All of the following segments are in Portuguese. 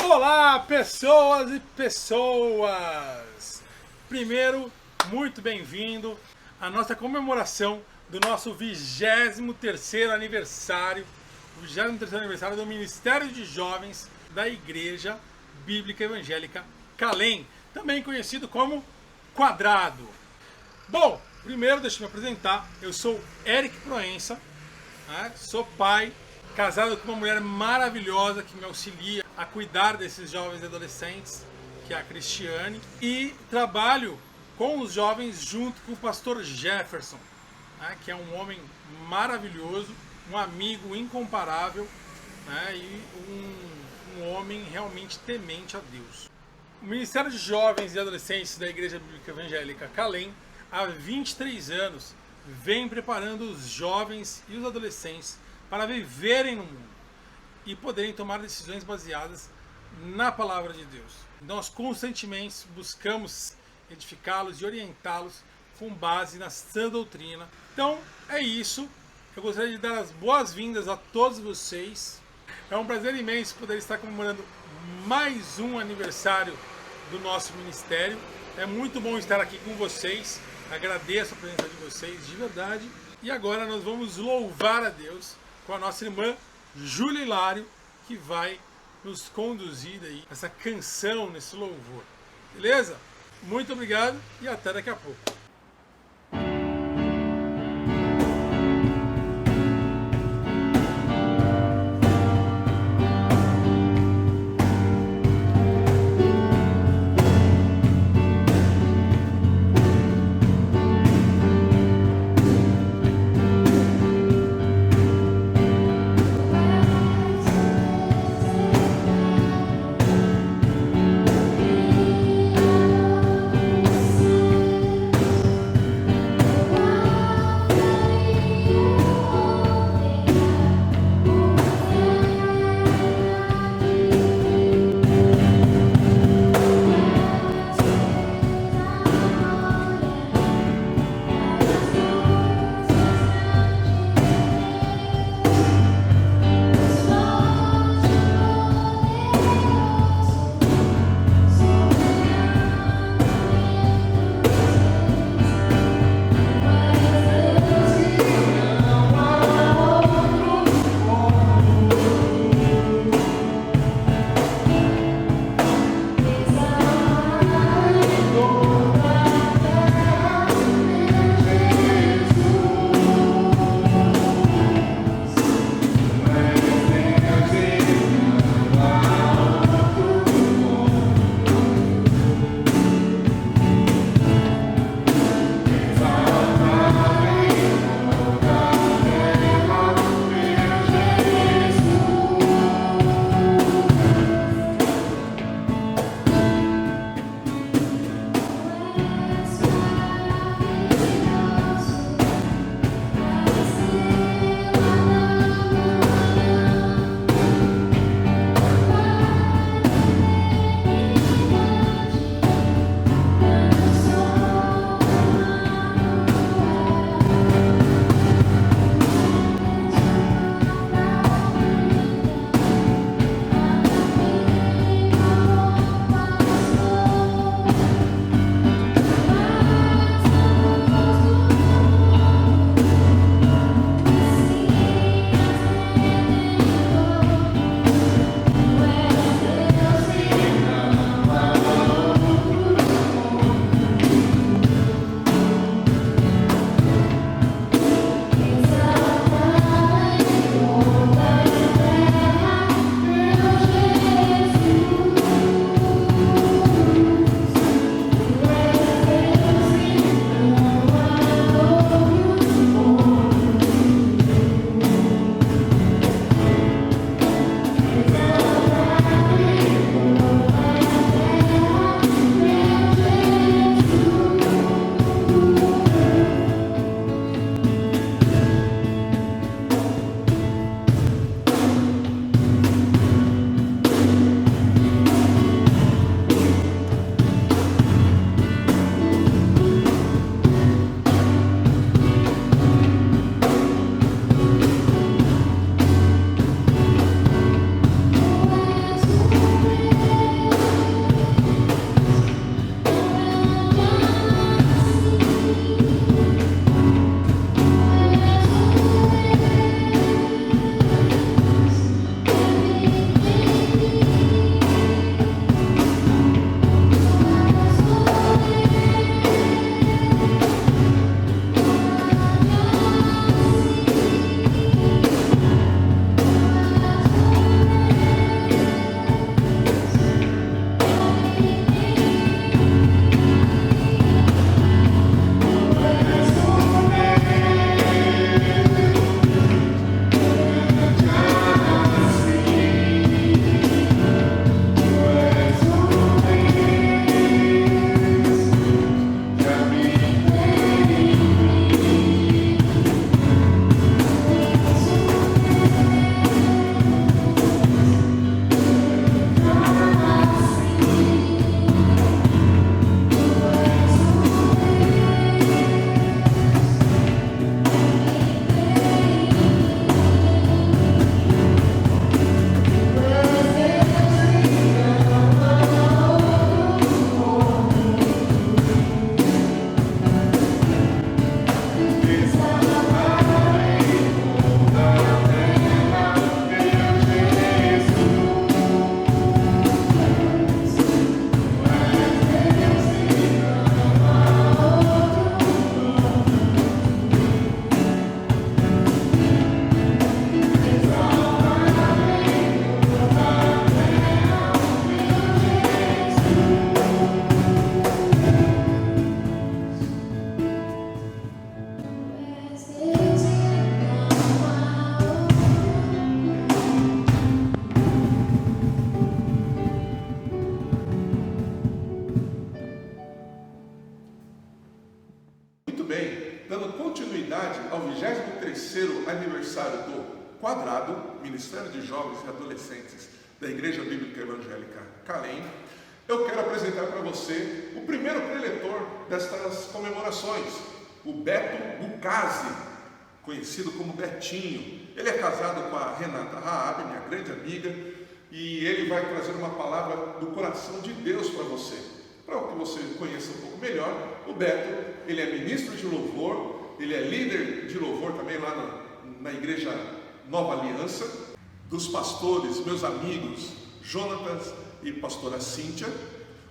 Olá, pessoas e pessoas! Primeiro, muito bem-vindo à nossa comemoração do nosso 23º aniversário, o 23º aniversário do Ministério de Jovens da Igreja Bíblica Evangélica Calém, também conhecido como Quadrado. Bom, primeiro deixa eu me apresentar, eu sou Eric Proença, né? Sou pai, casado com uma mulher maravilhosa que me auxilia a cuidar desses jovens e adolescentes, que é a Cristiane, e trabalho com os jovens junto com o pastor Jefferson, né, que é um homem maravilhoso, um amigo incomparável, né, e um homem realmente temente a Deus. O Ministério de Jovens e Adolescentes da Igreja Bíblica Evangélica Calém, há 23 anos, vem preparando os jovens e os adolescentes para viverem no mundo e poderem tomar decisões baseadas na palavra de Deus. Nós constantemente buscamos edificá-los e orientá-los com base na sã doutrina. Então é isso. Eu gostaria de dar as boas-vindas a todos vocês. É um prazer imenso poder estar comemorando mais um aniversário do nosso ministério. É muito bom estar aqui com vocês. Agradeço a presença de vocês de verdade. E agora nós vamos louvar a Deus com a nossa irmã Júlia Hilário, que vai nos conduzir aí essa canção, nesse louvor. Beleza? Muito obrigado e até daqui a pouco. ao 23º aniversário do Quadrado, Ministério de Jovens e Adolescentes da Igreja Bíblica Evangélica Calém, eu quero apresentar para você o primeiro preletor destas comemorações, o Beto Bucasi, conhecido como Betinho. Ele é casado com a Renata Raab, minha grande amiga, e ele vai trazer uma palavra do coração de Deus para você. Para que você conheça um pouco melhor, o Beto, ele é ministro de louvor, ele é líder de louvor também lá na Igreja Nova Aliança, dos pastores, meus amigos, Jonatas e pastora Cíntia.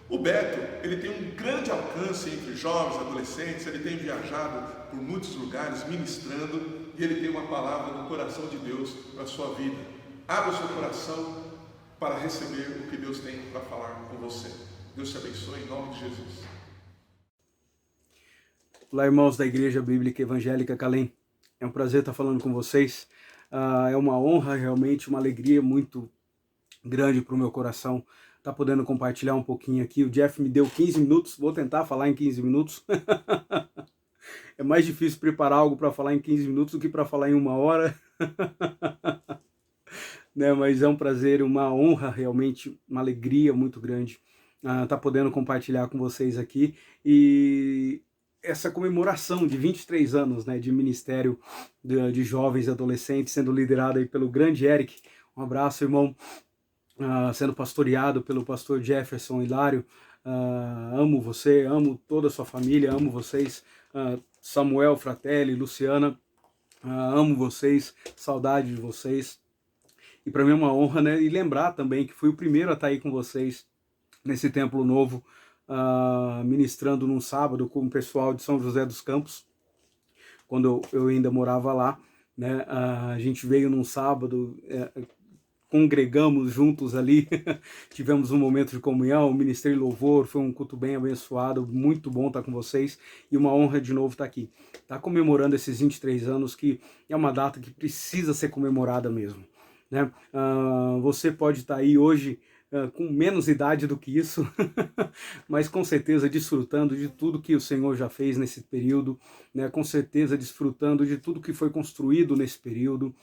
O Beto, ele tem um grande alcance entre jovens, adolescentes, ele tem viajado por muitos lugares ministrando e ele tem uma palavra no coração de Deus para a sua vida. Abra o seu coração para receber o que Deus tem para falar com você. Deus te abençoe em nome de Jesus. Olá, irmãos da Igreja Bíblica Evangélica Calém. É um prazer estar falando com vocês. É uma honra, realmente, uma alegria muito grande para o meu coração estar podendo compartilhar um pouquinho aqui. O Jeff me deu 15 minutos, vou tentar falar em 15 minutos. É mais difícil preparar algo para falar em 15 minutos do que para falar em 1 hora. Né? Mas é um prazer, uma honra, realmente, uma alegria muito grande estar podendo compartilhar com vocês aqui. E essa comemoração de 23 anos, né, de ministério de jovens e adolescentes, sendo liderado aí pelo grande Eric. Um abraço, irmão. Sendo pastoreado pelo pastor Jefferson Hilário. Amo você, amo toda a sua família, amo vocês. Samuel, Fratelli, Luciana, amo vocês, saudade de vocês. E para mim é uma honra, né? E lembrar também que fui o primeiro a estar aí com vocês nesse templo novo, ministrando num sábado com o pessoal de São José dos Campos, quando eu ainda morava lá, né? A gente veio num sábado, congregamos juntos ali, tivemos um momento de comunhão, ministrei louvor, foi um culto bem abençoado, muito bom estar com vocês e uma honra de novo estar aqui. Tá comemorando esses 23 anos, que é uma data que precisa ser comemorada mesmo, né? Você pode estar aí hoje com menos idade do que isso, mas com certeza desfrutando de tudo que o Senhor já fez nesse período, né? Com certeza desfrutando de tudo que foi construído nesse período,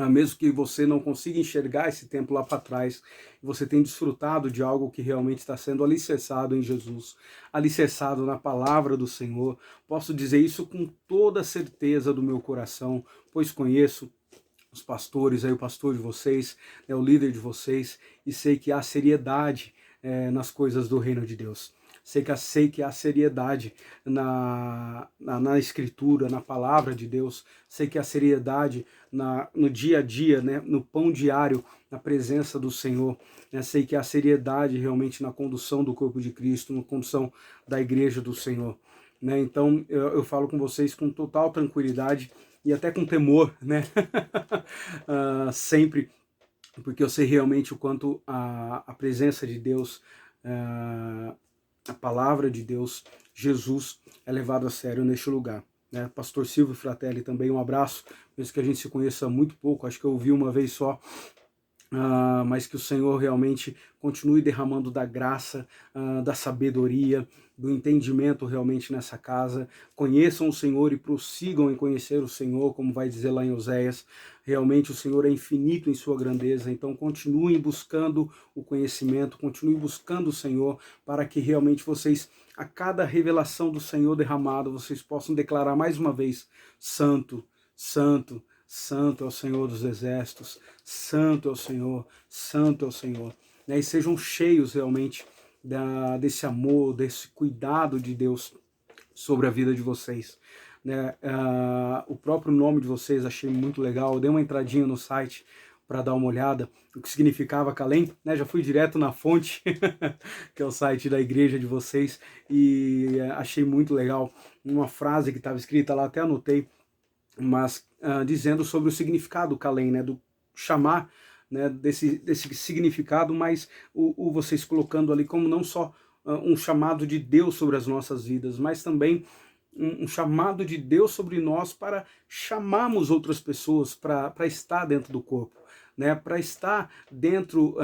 mesmo que você não consiga enxergar esse tempo lá para trás, você tem desfrutado de algo que realmente está sendo alicerçado em Jesus, alicerçado na palavra do Senhor. Posso dizer isso com toda a certeza do meu coração, pois conheço os pastores, aí o pastor de vocês, o líder de vocês, e sei que há seriedade nas coisas do reino de Deus. Sei que há seriedade na escritura, na palavra de Deus. Sei que há seriedade no dia a dia, né, no pão diário, na presença do Senhor. Sei que há seriedade realmente na condução do corpo de Cristo, na condução da igreja do Senhor. Né? Então eu falo com vocês com total tranquilidade e até com temor, né? Sempre, porque eu sei realmente o quanto a presença de Deus, a palavra de Deus, Jesus, é levado a sério neste lugar. Né? Pastor Silvio Fratelli também, um abraço, mesmo que a gente se conheça muito pouco, acho que eu ouvi uma vez só, mas que o Senhor realmente continue derramando da graça, da sabedoria, do entendimento realmente nessa casa. Conheçam o Senhor e prossigam em conhecer o Senhor, como vai dizer lá em Oséias. Realmente o Senhor é infinito em sua grandeza, então continuem buscando o conhecimento, continuem buscando o Senhor, para que realmente vocês, a cada revelação do Senhor derramada, vocês possam declarar mais uma vez: Santo, Santo, Santo é o Senhor dos exércitos, Santo é o Senhor, Santo é o Senhor. Né? E sejam cheios realmente desse amor, desse cuidado de Deus sobre a vida de vocês. Né? O próprio nome de vocês achei muito legal, eu dei uma entradinha no site para dar uma olhada, o que significava Calém, né? Já fui direto na fonte, que é o site da igreja de vocês, e achei muito legal uma frase que estava escrita lá, até anotei, mas dizendo sobre o significado do Calém, né? Do chamar, né? desse significado, mas vocês colocando ali como não só um chamado de Deus sobre as nossas vidas, mas também um chamado de Deus sobre nós para chamarmos outras pessoas para estar dentro do corpo, né, para estar dentro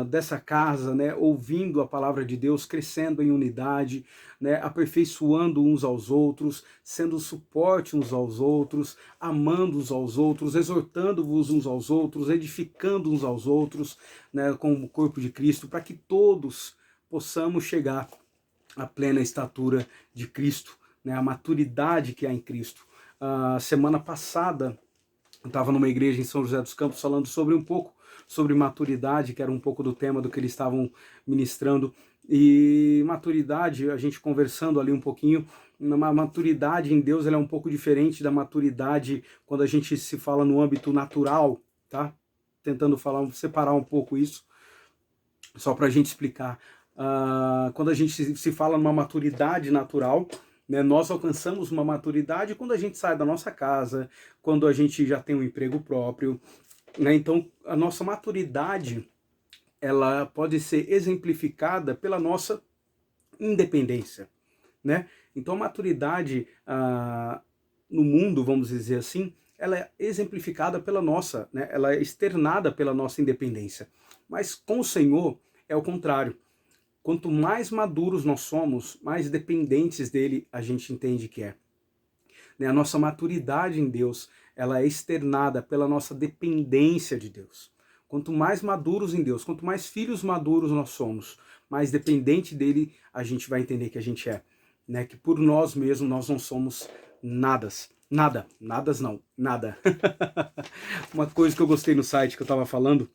dessa casa, né, ouvindo a palavra de Deus, crescendo em unidade, né, aperfeiçoando uns aos outros, sendo suporte uns aos outros, amando uns aos outros, exortando-vos uns aos outros, edificando uns aos outros, né, como o corpo de Cristo, para que todos possamos chegar à plena estatura de Cristo, né, a maturidade que há em Cristo. Semana passada, eu estava numa igreja em São José dos Campos falando um pouco sobre maturidade, que era um pouco do tema do que eles estavam ministrando. E maturidade, a gente conversando ali um pouquinho, uma maturidade em Deus ela é um pouco diferente da maturidade quando a gente se fala no âmbito natural, tá? Tentando separar um pouco isso, só para a gente explicar. Quando a gente se fala numa maturidade natural, né, nós alcançamos uma maturidade quando a gente sai da nossa casa, quando a gente já tem um emprego próprio, né? Então a nossa maturidade ela pode ser exemplificada pela nossa independência, né? Então a maturidade no mundo, vamos dizer assim, ela é exemplificada pela nossa, né? Ela é externada pela nossa independência. Mas com o Senhor é o contrário. Quanto mais maduros nós somos, mais dependentes dele a gente entende que é. A nossa maturidade em Deus, ela é externada pela nossa dependência de Deus. Quanto mais maduros em Deus, quanto mais filhos maduros nós somos, mais dependente dele a gente vai entender que a gente é. Né? Que por nós mesmos nós não somos nadas. Nada. Uma coisa que eu gostei no site que eu estava falando,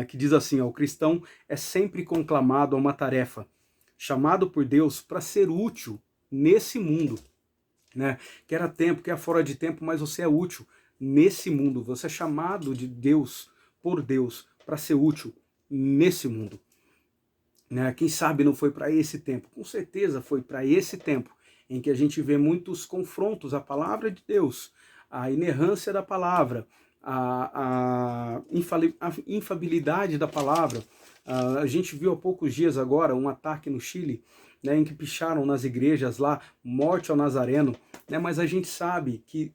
que diz assim, o cristão é sempre conclamado a uma tarefa, chamado por Deus para ser útil nesse mundo, né? Quer tempo, quer fora de tempo, mas você é útil nesse mundo, você é chamado de Deus, por Deus, para ser útil nesse mundo, né? Quem sabe não foi para esse tempo, com certeza foi para esse tempo, em que a gente vê muitos confrontos à palavra de Deus, a inerrância da palavra, a infalibilidade da palavra. A gente viu há poucos dias agora um ataque no Chile, né, em que picharam nas igrejas lá, morte ao Nazareno, né, mas a gente sabe que,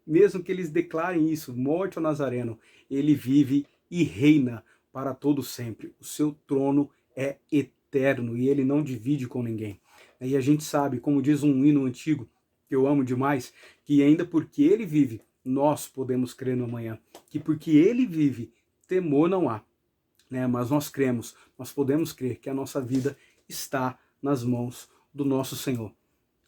mesmo que eles declarem isso, morte ao Nazareno, ele vive e reina para todo sempre. O seu trono é eterno e ele não divide com ninguém. E a gente sabe, como diz um hino antigo, que eu amo demais, que ainda porque ele vive, nós podemos crer no amanhã, que porque ele vive, temor não há, né? Mas nós cremos, nós podemos crer que a nossa vida está nas mãos do nosso Senhor.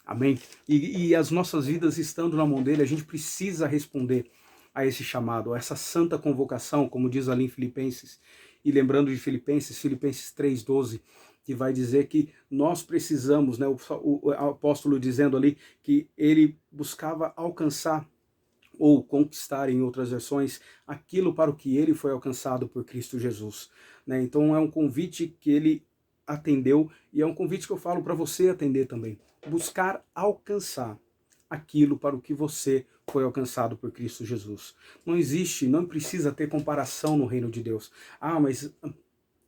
Amém? E as nossas vidas estando na mão dele, a gente precisa responder a esse chamado, a essa santa convocação, como diz ali em Filipenses. E lembrando de Filipenses 3:12, que vai dizer que nós precisamos, né, o apóstolo dizendo ali que ele buscava alcançar ou conquistar, em outras versões, aquilo para o que ele foi alcançado por Cristo Jesus. Né? Então é um convite que ele atendeu e é um convite que eu falo para você atender também. Buscar alcançar aquilo para o que você foi alcançado por Cristo Jesus. Não existe, não precisa ter comparação no reino de Deus. Mas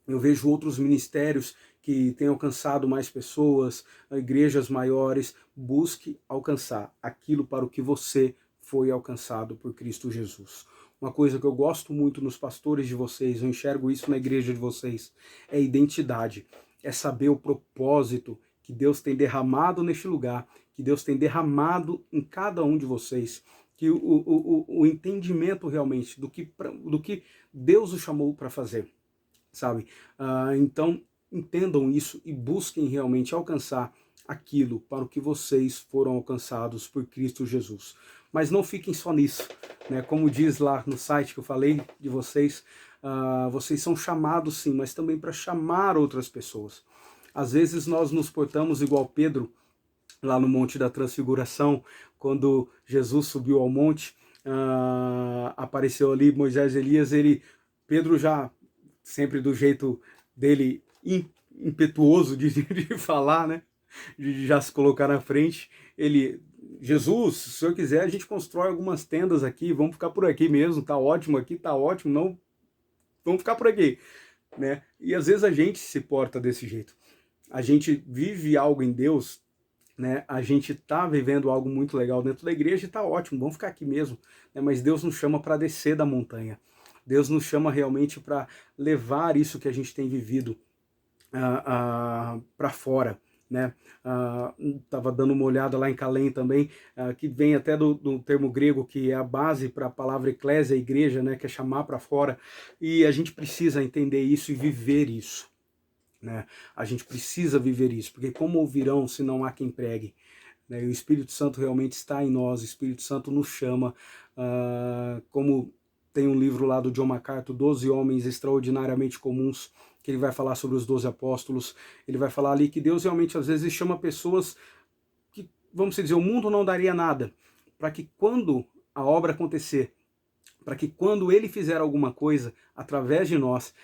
eu vejo outros ministérios que têm alcançado mais pessoas, igrejas maiores. Busque alcançar aquilo para o que você foi alcançado por Cristo Jesus. Uma coisa que eu gosto muito nos pastores de vocês, eu enxergo isso na igreja de vocês, é identidade, é saber o propósito que Deus tem derramado neste lugar, que Deus tem derramado em cada um de vocês, que o entendimento realmente do que Deus o chamou para fazer, sabe? Então, entendam isso e busquem realmente alcançar aquilo para o que vocês foram alcançados por Cristo Jesus. Mas não fiquem só nisso, né? Como diz lá no site que eu falei de vocês, vocês são chamados sim, mas também para chamar outras pessoas. Às vezes nós nos portamos igual Pedro, lá no Monte da Transfiguração, quando Jesus subiu ao monte, apareceu ali Moisés e Elias, Pedro já, sempre do jeito dele, impetuoso de falar, né? De já se colocar na frente, Jesus, se o senhor quiser, a gente constrói algumas tendas aqui, vamos ficar por aqui mesmo, tá ótimo aqui, tá ótimo, não, vamos ficar por aqui, né? E às vezes a gente se porta desse jeito, a gente vive algo em Deus, né? A gente tá vivendo algo muito legal dentro da igreja e tá ótimo, vamos ficar aqui mesmo, né? Mas Deus nos chama para descer da montanha, Deus nos chama realmente para levar isso que a gente tem vivido para fora, né? Estava dando uma olhada lá em Calém também, que vem até do termo grego, que é a base para a palavra eclésia, igreja, né? Que é chamar para fora, e a gente precisa entender isso e viver isso, né? A gente precisa viver isso, porque como ouvirão se não há quem pregue? Né? E o Espírito Santo realmente está em nós, o Espírito Santo nos chama, como tem um livro lá do John MacArthur, 12 Homens Extraordinariamente Comuns, que ele vai falar sobre os 12 apóstolos. Ele vai falar ali que Deus realmente às vezes chama pessoas que, vamos dizer, o mundo não daria nada, para que quando a obra acontecer, para que quando ele fizer alguma coisa através de nós,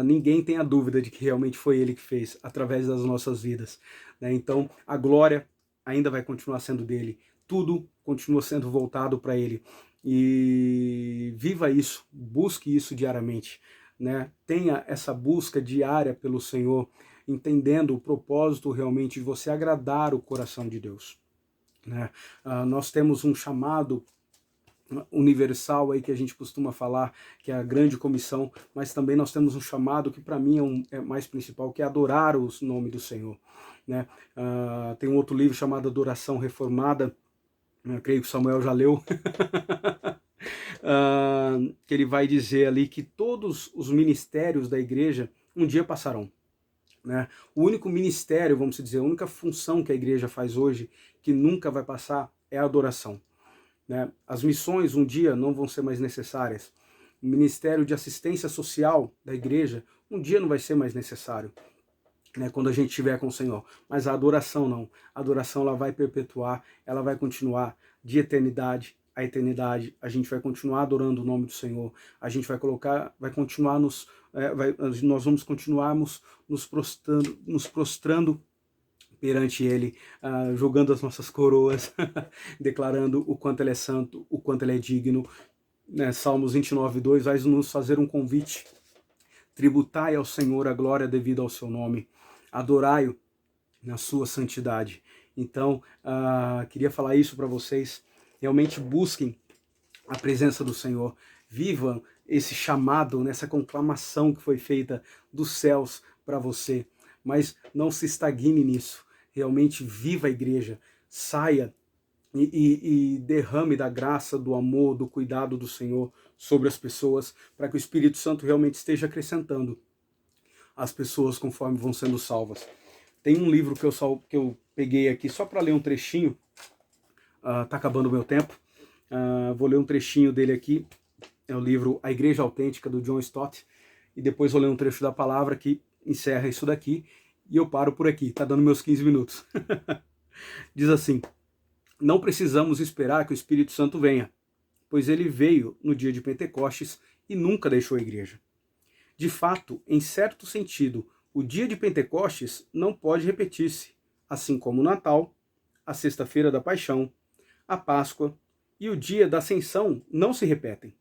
ninguém tenha dúvida de que realmente foi ele que fez, através das nossas vidas, né? Então a glória ainda vai continuar sendo dele, tudo continua sendo voltado para ele, e viva isso, busque isso diariamente, né? Tenha essa busca diária pelo Senhor, entendendo o propósito realmente de você agradar o coração de Deus, né? Nós temos um chamado universal aí que a gente costuma falar, que é a grande comissão, mas também nós temos um chamado que para mim é mais principal, que é adorar o nome do Senhor, né? Tem um outro livro chamado Adoração Reformada, eu creio que o Samuel já leu, que ele vai dizer ali que todos os ministérios da igreja um dia passarão, né? O único ministério, vamos dizer, a única função que a igreja faz hoje, que nunca vai passar, é a adoração, né? As missões um dia não vão ser mais necessárias, o ministério de assistência social da igreja um dia não vai ser mais necessário, né, quando a gente estiver com o Senhor, mas a adoração não, a adoração ela vai perpetuar, ela vai continuar de eternidade a eternidade, a gente vai continuar adorando o nome do Senhor, a gente vai continuar nós vamos continuarmos nos prostrando perante Ele, jogando as nossas coroas, declarando o quanto Ele é santo, o quanto Ele é digno, né? Salmos 29:2 vai nos fazer um convite: tributai ao Senhor a glória devida ao seu nome, adorai-o na sua santidade. Então, queria falar isso para vocês, realmente busquem a presença do Senhor, vivam esse chamado, nessa conclamação que foi feita dos céus para você, mas não se estagne nisso, realmente viva a igreja, saia e derrame da graça, do amor, do cuidado do Senhor sobre as pessoas, para que o Espírito Santo realmente esteja acrescentando as pessoas conforme vão sendo salvas. Tem um livro que eu peguei aqui só para ler um trechinho, tá acabando o meu tempo, vou ler um trechinho dele aqui, é o livro A Igreja Autêntica, do John Stott, e depois vou ler um trecho da palavra que encerra isso daqui, e eu paro por aqui, tá dando meus 15 minutos. Diz assim: não precisamos esperar que o Espírito Santo venha, pois ele veio no dia de Pentecostes e nunca deixou a igreja. De fato, em certo sentido, o dia de Pentecostes não pode repetir-se, assim como o Natal, a Sexta-feira da Paixão, a Páscoa e o dia da Ascensão não se repetem,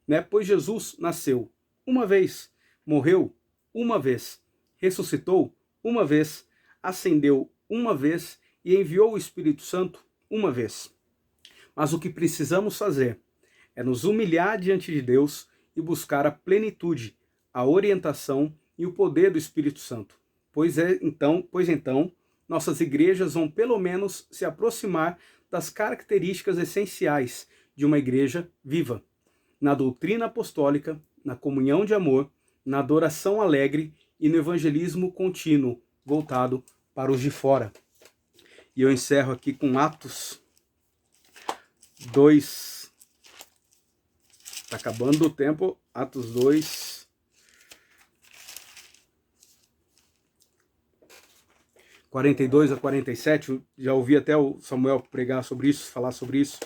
né? Pois Jesus nasceu uma vez, morreu uma vez, ressuscitou uma vez, ascendeu uma vez e enviou o Espírito Santo uma vez. Mas o que precisamos fazer é nos humilhar diante de Deus e buscar a plenitude, a orientação e o poder do Espírito Santo. Pois então, nossas igrejas vão pelo menos se aproximar das características essenciais de uma igreja viva: na doutrina apostólica, na comunhão de amor, na adoração alegre e no evangelismo contínuo, voltado para os de fora. E eu encerro aqui com Atos 2. Está acabando o tempo. Atos 2. 42 a 47. Já ouvi até o Samuel pregar sobre isso, falar sobre isso.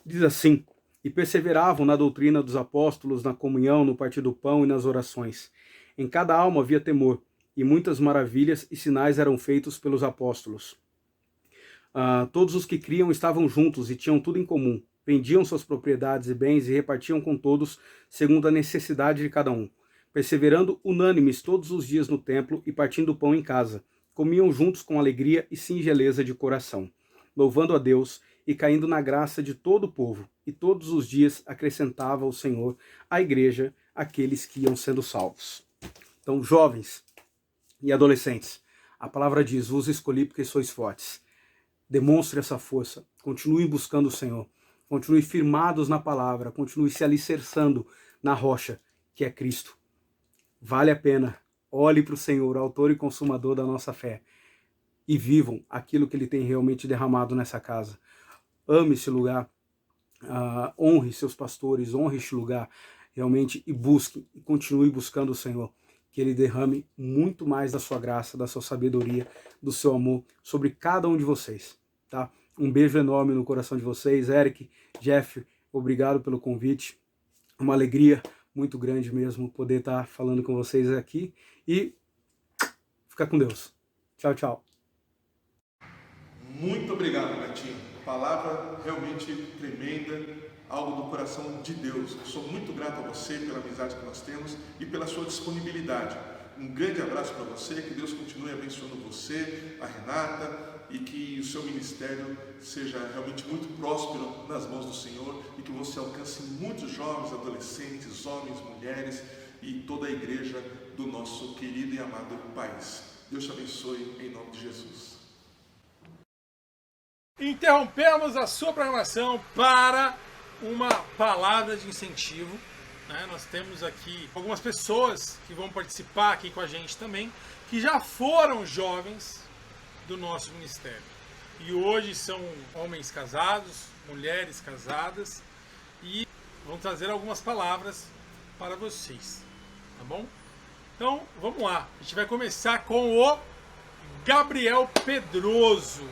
Diz assim: e perseveravam na doutrina dos apóstolos, na comunhão, no partir do pão e nas orações. Em cada alma havia temor, e muitas maravilhas e sinais eram feitos pelos apóstolos. Todos os que criam estavam juntos e tinham tudo em comum. Vendiam suas propriedades e bens e repartiam com todos, segundo a necessidade de cada um. Perseverando unânimes todos os dias no templo e partindo o pão em casa, comiam juntos com alegria e singeleza de coração, louvando a Deus e caindo na graça de todo o povo. E todos os dias acrescentava o Senhor à igreja aqueles que iam sendo salvos. Então, jovens e adolescentes, a palavra diz: vos escolhi porque sois fortes. Demonstre essa força, continue buscando o Senhor, continue firmados na palavra, continue se alicerçando na rocha, que é Cristo. Vale a pena. Olhe para o Senhor, autor e consumador da nossa fé, e vivam aquilo que Ele tem realmente derramado nessa casa. Ame esse lugar, honre seus pastores, honre este lugar, realmente, e busque, e continue buscando o Senhor, que Ele derrame muito mais da sua graça, da sua sabedoria, do seu amor sobre cada um de vocês, tá? Um beijo enorme no coração de vocês. Eric, Jeff, obrigado pelo convite, uma alegria muito grande mesmo poder estar falando com vocês aqui, e fica com Deus. Tchau, tchau. Muito obrigado, Netinho. Palavra realmente tremenda, algo do coração de Deus. Eu sou muito grato a você pela amizade que nós temos e pela sua disponibilidade. Um grande abraço para você, que Deus continue abençoando você, a Renata, e que o seu ministério seja realmente muito próspero nas mãos do Senhor e que você alcance muitos jovens, adolescentes, homens, mulheres e toda a igreja do nosso querido e amado país. Deus te abençoe em nome de Jesus. Interrompemos a sua programação para uma palavra de incentivo. Nós temos aqui algumas pessoas que vão participar aqui com a gente também, que já foram jovens do nosso ministério. E hoje são homens casados, mulheres casadas, e vão trazer algumas palavras para vocês, tá bom? Então, vamos lá. A gente vai começar com o Gabriel Pedroso.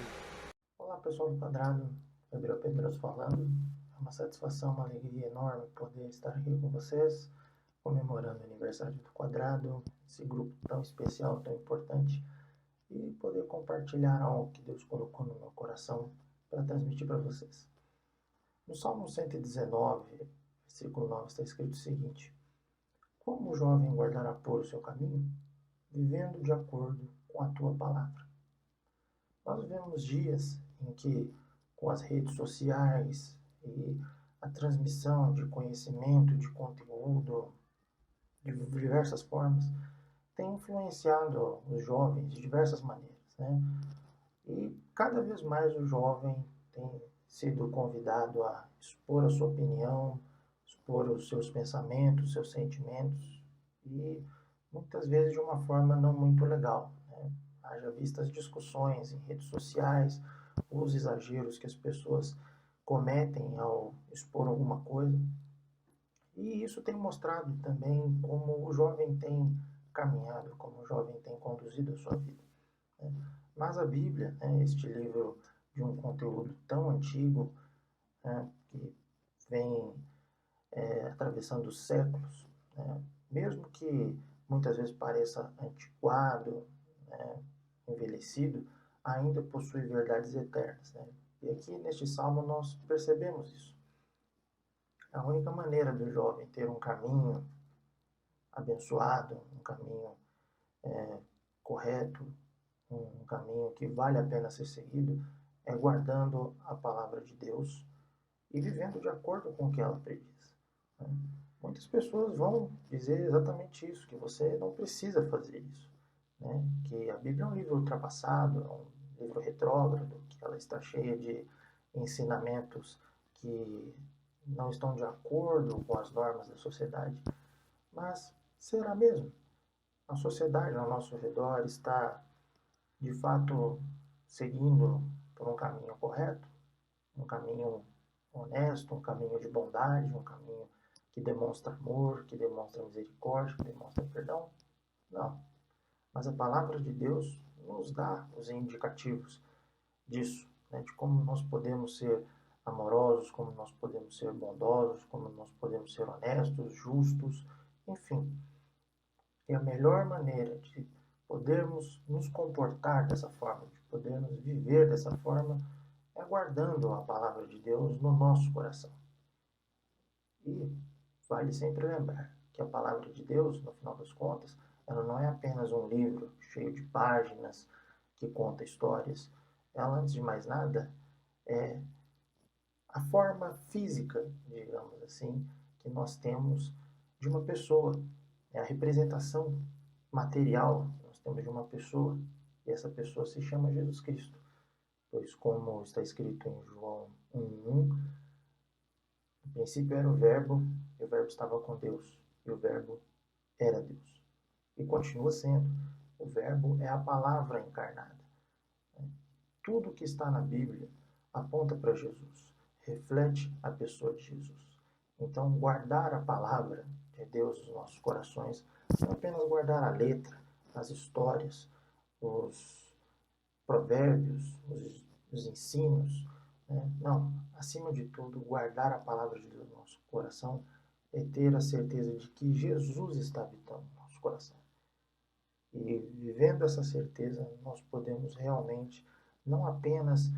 Olá, pessoal do Quadrado. Gabriel Pedroso falando. É uma satisfação, uma alegria enorme poder estar aqui com vocês, comemorando o aniversário do Quadrado, esse grupo tão especial, tão importante, e poder compartilhar algo que Deus colocou no meu coração para transmitir para vocês. No Salmo 119, versículo 9, está escrito o seguinte: como o jovem guardará puro o seu caminho, vivendo de acordo com a tua palavra. Nós vivemos dias em que, com as redes sociais e a transmissão de conhecimento, de conteúdo, de diversas formas, tem influenciado os jovens de diversas maneiras, né? E cada vez mais o jovem tem sido convidado a expor a sua opinião, expor os seus pensamentos, seus sentimentos, e muitas vezes de uma forma não muito legal, né? Haja vista as discussões em redes sociais, os exageros que as pessoas cometem ao expor alguma coisa. E isso tem mostrado também como o jovem tem caminhado, como o jovem tem conduzido a sua vida, né? Mas a Bíblia, né, este livro de um conteúdo tão antigo, né, que vem atravessando os séculos, né, mesmo que muitas vezes pareça antiquado, né, envelhecido, ainda possui verdades eternas, né? E aqui neste salmo nós percebemos isso. A única maneira do jovem ter um caminho abençoado, um caminho correto, um caminho que vale a pena ser seguido, é guardando a palavra de Deus e vivendo de acordo com o que ela prediz, né? Muitas pessoas vão dizer exatamente isso, que você não precisa fazer isso, né? Que a Bíblia é um livro ultrapassado, é um livro retrógrado, que ela está cheia de ensinamentos que não estão de acordo com as normas da sociedade. Mas será mesmo? A sociedade ao nosso redor está, de fato, seguindo por um caminho correto? Um caminho honesto, um caminho de bondade, um caminho que demonstra amor, que demonstra misericórdia, que demonstra perdão? Não. Mas a palavra de Deus nos dá os indicativos disso, né? De como nós podemos ser amorosos, como nós podemos ser bondosos, como nós podemos ser honestos, justos, enfim. E a melhor maneira de podermos nos comportar dessa forma, de podermos viver dessa forma, é guardando a palavra de Deus no nosso coração. E vale sempre lembrar que a palavra de Deus, no final das contas, ela não é apenas um livro cheio de páginas que conta histórias. Ela, antes de mais nada, é a forma física, digamos assim, que nós temos de uma pessoa. É a representação material que nós temos de uma pessoa. E essa pessoa se chama Jesus Cristo. Pois, como está escrito em João 1:1, no princípio era o Verbo, e o Verbo estava com Deus, e o Verbo era Deus. E continua sendo. O Verbo é a palavra encarnada. Tudo que está na Bíblia aponta para Jesus, reflete a pessoa de Jesus. Então, guardar a palavra de Deus nos nossos corações não é apenas guardar a letra, as histórias, os provérbios, os ensinos, né? Não, acima de tudo, guardar a palavra de Deus no nosso coração é ter a certeza de que Jesus está habitando no nosso coração. E vivendo essa certeza, nós podemos realmente não apenas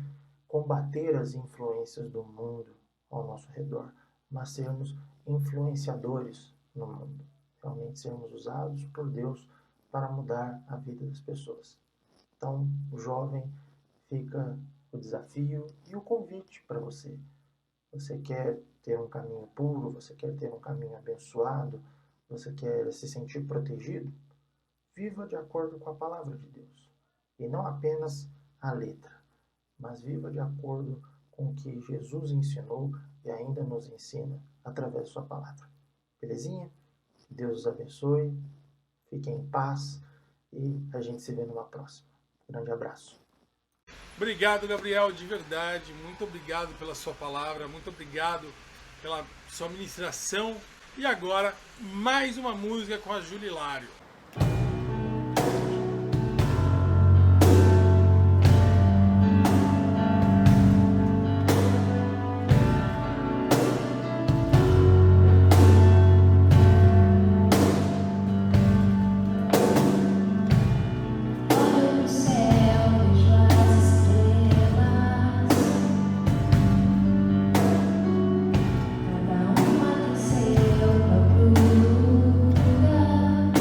combater as influências do mundo ao nosso redor, mas sermos influenciadores no mundo. Realmente sermos usados por Deus para mudar a vida das pessoas. Então, o jovem, fica o desafio e o convite para você. Você quer ter um caminho puro, você quer ter um caminho abençoado, você quer se sentir protegido? Viva de acordo com a palavra de Deus. E não apenas a letra, mas viva de acordo com o que Jesus ensinou e ainda nos ensina através de sua palavra. Belezinha? Deus os abençoe, fiquem em paz e a gente se vê numa próxima. Grande abraço. Obrigado, Gabriel, de verdade. Muito obrigado pela sua palavra, muito obrigado pela sua ministração. E agora, mais uma música com a Júlia Hilário. Cada uma tem seu próprio lugar.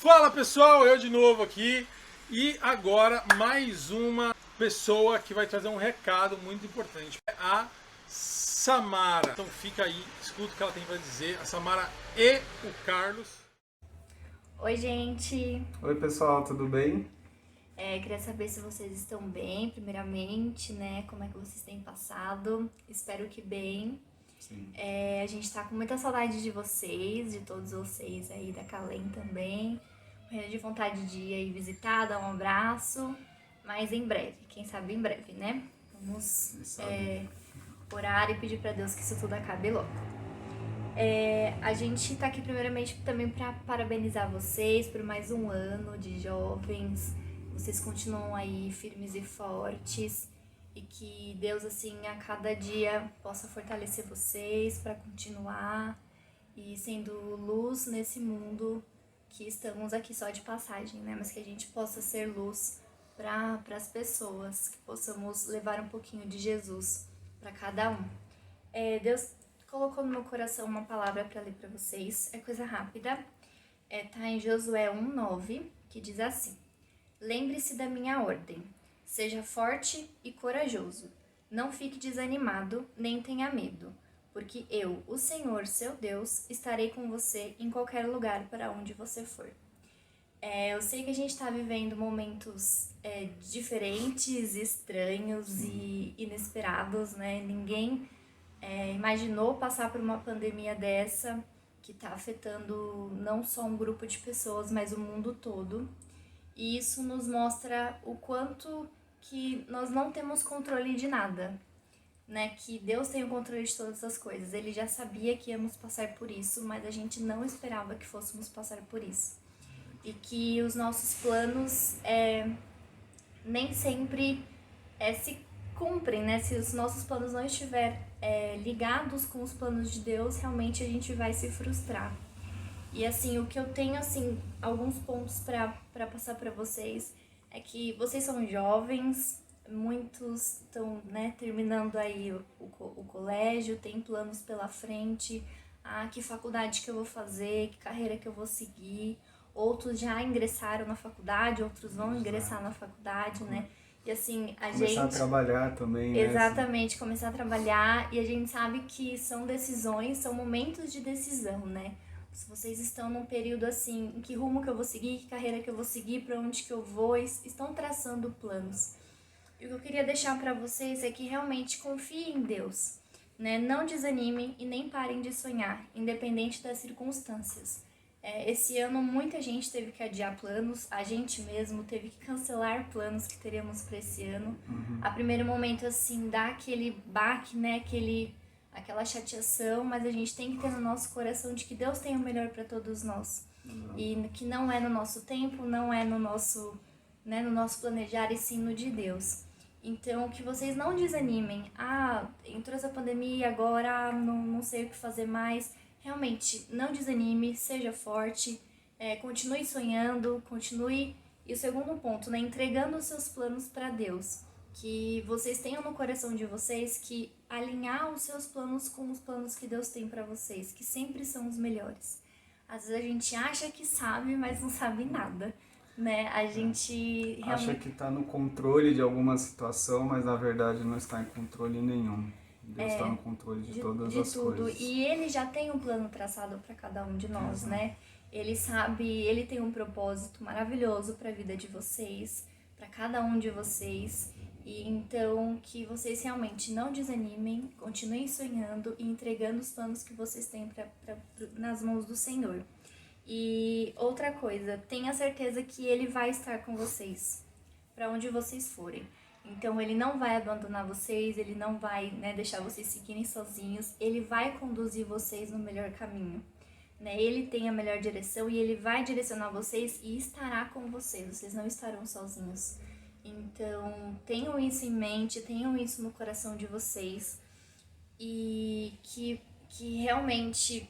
Fala pessoal, eu de novo aqui e agora mais uma pessoa que vai trazer um recado muito importante, a Samara. Então fica aí, escuta o que ela tem para dizer, a Samara e o Carlos. Oi gente, Oi pessoal, tudo bem? queria saber se vocês estão bem, primeiramente, né? Como é que vocês têm passado? Espero que bem. Sim. A gente tá com muita saudade de vocês, de todos vocês aí da Calem também. Morrendo de vontade de ir aí visitar, dar um abraço, mas em breve, quem sabe em breve, né? Vamos orar e pedir pra Deus que isso tudo acabe logo. A gente tá aqui primeiramente também para parabenizar vocês por mais um ano de jovens. Vocês continuam aí firmes e fortes e que Deus assim a cada dia possa fortalecer vocês para continuar e sendo luz nesse mundo que estamos aqui só de passagem, né? Mas que a gente possa ser luz para as pessoas, que possamos levar um pouquinho de Jesus para cada um. Deus colocou no meu coração uma palavra para ler para vocês, é coisa rápida, tá em Josué 1:9, que diz assim: lembre-se da minha ordem, seja forte e corajoso, não fique desanimado nem tenha medo, porque eu, o Senhor, seu Deus, estarei com você em qualquer lugar para onde você for. Eu sei que a gente está vivendo momentos diferentes, estranhos e inesperados, né? Ninguém imaginou passar por uma pandemia dessa que está afetando não só um grupo de pessoas, mas o mundo todo. E isso nos mostra o quanto que nós não temos controle de nada, né? Que Deus tem o controle de todas as coisas. Ele já sabia que íamos passar por isso, mas a gente não esperava que fôssemos passar por isso. E que os nossos planos nem sempre se cumprem, né? Se os nossos planos não estiverem ligados com os planos de Deus, realmente a gente vai se frustrar. E assim, o que eu tenho, assim, alguns pontos para passar para vocês é que vocês são jovens, muitos estão, né, terminando aí o colégio, tem planos pela frente, que faculdade que eu vou fazer, que carreira que eu vou seguir. Outros já ingressaram na faculdade, outros vão ingressar na faculdade, né? E assim, Começar a trabalhar também, né? Exatamente, começar a trabalhar, e a gente sabe que são decisões, são momentos de decisão, né? Se vocês estão num período assim, em que rumo que eu vou seguir, que carreira que eu vou seguir, para onde que eu vou, estão traçando planos. E o que eu queria deixar para vocês é que realmente confiem em Deus, né? Não desanimem e nem parem de sonhar, independente das circunstâncias. Esse ano muita gente teve que adiar planos, a gente mesmo teve que cancelar planos que teríamos para esse ano. A primeiro momento, assim, dá aquele baque, né? Aquela chateação, mas a gente tem que ter no nosso coração de que Deus tem o melhor para todos nós. E que não é no nosso tempo, não é no nosso planejar, e sim no de Deus. Então, que vocês não desanimem. Entrou essa pandemia agora, não sei o que fazer mais. Realmente, não desanime, seja forte, continue sonhando, continue. E o segundo ponto, né, entregando os seus planos para Deus. Que vocês tenham no coração de vocês que alinhar os seus planos com os planos que Deus tem para vocês, que sempre são os melhores. Às vezes a gente acha que sabe, mas não sabe nada, né? A gente realmente acha que está no controle de alguma situação, mas na verdade não está em controle nenhum. Deus está no controle de todas as tudo. coisas. E Ele já tem um plano traçado para cada um de nós, né? Ele sabe, Ele tem um propósito maravilhoso para a vida de vocês, para cada um de vocês. E então, que vocês realmente não desanimem, continuem sonhando e entregando os planos que vocês têm nas mãos do Senhor. E outra coisa, tenha certeza que Ele vai estar com vocês, para onde vocês forem. Então, Ele não vai abandonar vocês, Ele não vai, né, deixar vocês seguirem sozinhos, Ele vai conduzir vocês no melhor caminho. Né? Ele tem a melhor direção e Ele vai direcionar vocês e estará com vocês não estarão sozinhos. Então, tenham isso em mente, tenham isso no coração de vocês e que realmente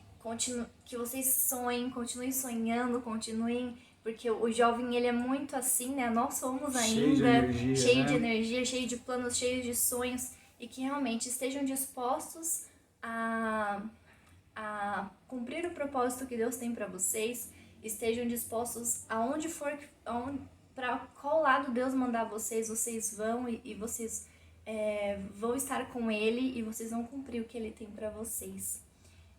que vocês sonhem, continuem sonhando, continuem, porque o jovem ele é muito assim, né? Nós somos ainda cheio de energia, cheio de planos, cheio de sonhos e que realmente estejam dispostos a cumprir o propósito que Deus tem para vocês estejam dispostos aonde for, para qual lado Deus mandar vocês vão e vocês vão estar com Ele e vocês vão cumprir o que Ele tem para vocês.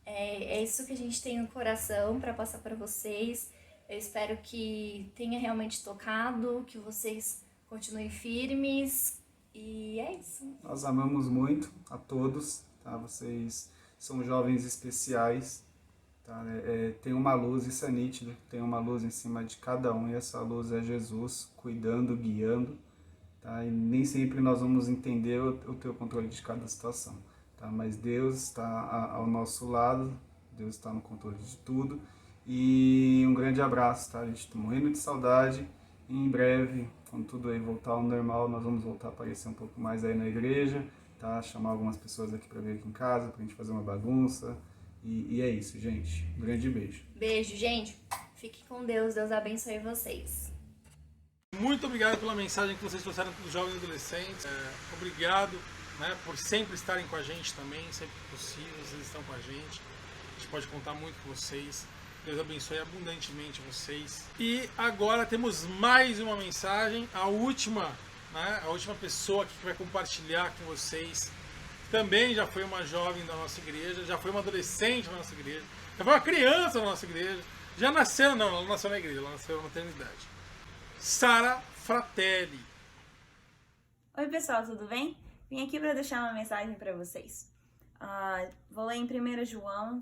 É isso que a gente tem no coração para passar para vocês. Eu espero que tenha realmente tocado, que vocês continuem firmes e é isso. Nós amamos muito a todos, tá? Vocês são jovens especiais, tá? Tem uma luz, isso é nítido, tem uma luz em cima de cada um e essa luz é Jesus cuidando, guiando, tá? E nem sempre nós vamos entender o teu controle de cada situação, tá? Mas Deus está ao nosso lado, Deus está no controle de tudo. E um grande abraço, tá? A gente tá morrendo de saudade. E em breve, quando tudo aí voltar ao normal, nós vamos voltar a aparecer um pouco mais aí na igreja, tá? Chamar algumas pessoas aqui pra vir aqui em casa, pra gente fazer uma bagunça. E é isso, gente. Um grande beijo. Beijo, gente. Fique com Deus. Deus abençoe vocês. Muito obrigado pela mensagem que vocês trouxeram para os jovens e adolescentes. Obrigado, né, por sempre estarem com a gente também, sempre que possível, vocês estão com a gente. A gente pode contar muito com vocês. Deus abençoe abundantemente vocês. E agora temos mais uma mensagem, a última pessoa que vai compartilhar com vocês. Também já foi uma jovem da nossa igreja, já foi uma adolescente da nossa igreja, já foi uma criança da nossa igreja, já nasceu, não, ela não nasceu na igreja, ela nasceu na maternidade. Sara Fratelli. Oi pessoal, tudo bem? Vim aqui para deixar uma mensagem para vocês. Vou ler em 1 João,